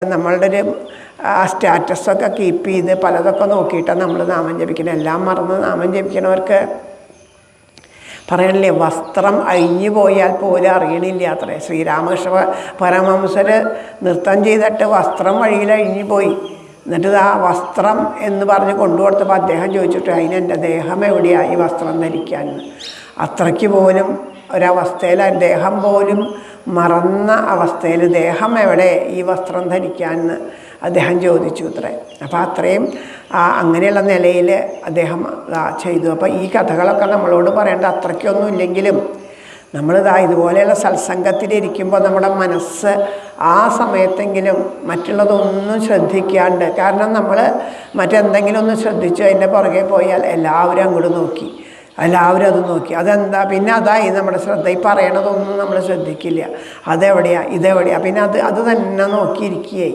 നമ്മളുടെ ഒരു സ്റ്റാറ്റസൊക്കെ കീപ്പ് ചെയ്ത് പലതൊക്കെ നോക്കിയിട്ടാണ് നമ്മൾ നാമം ജപിക്കുന്നത്. എല്ലാം മറന്ന് നാമം ജപിക്കണവർക്ക് പറയണില്ലേ, വസ്ത്രം അഴിഞ്ഞു പോയാൽ പോലും അറിയണില്ല അത്രേ. ശ്രീരാമകൃഷ്ണ പരമഹംസർ നൃത്തം ചെയ്തിട്ട് വസ്ത്രം വഴിയിൽ അഴിഞ്ഞു പോയി. എന്നിട്ട് ആ വസ്ത്രം എന്ന് പറഞ്ഞ് കൊണ്ടുകൊടുത്തപ്പോൾ അദ്ദേഹം ചോദിച്ചിട്ട് അതിനെൻ്റെ ദേഹം എവിടെയാണ് ഈ വസ്ത്രം ധരിക്കാമെന്ന്. അത്രയ്ക്ക് പോലും ഒരവസ്ഥയിൽ ദേഹം പോലും മറന്ന അവസ്ഥയിൽ ദേഹം എവിടെ ഈ വസ്ത്രം ധരിക്കാമെന്ന് അദ്ദേഹം ചോദിച്ചു അത്രേ. അപ്പോൾ അത്രയും അങ്ങനെയുള്ള നിലയിൽ അദ്ദേഹം ചെയ്തു. അപ്പോൾ ഈ കഥകളൊക്കെ നമ്മളോട് പറയേണ്ട അത്രയ്ക്കൊന്നും ഇല്ലെങ്കിലും നമ്മളിതാ ഇതുപോലെയുള്ള സത്സംഗത്തിലിരിക്കുമ്പോൾ നമ്മുടെ മനസ്സ് ആ സമയത്തെങ്കിലും മറ്റുള്ളതൊന്നും ശ്രദ്ധിക്കാണ്ട്, കാരണം നമ്മൾ മറ്റെന്തെങ്കിലും ഒന്ന് ശ്രദ്ധിച്ചു അതിൻ്റെ പുറകെ പോയാൽ എല്ലാവരും അങ്ങോട്ട് നോക്കി, എല്ലാവരും അത് നോക്കി, അതെന്താ പിന്നെ അതായി നമ്മുടെ ശ്രദ്ധ. ഈ പറയണതൊന്നും നമ്മൾ ശ്രദ്ധിക്കില്ല, അതെവിടെയാണ് ഇതെവിടെയാണ്, പിന്നെ അത് തന്നെ നോക്കിയിരിക്കുകയായി.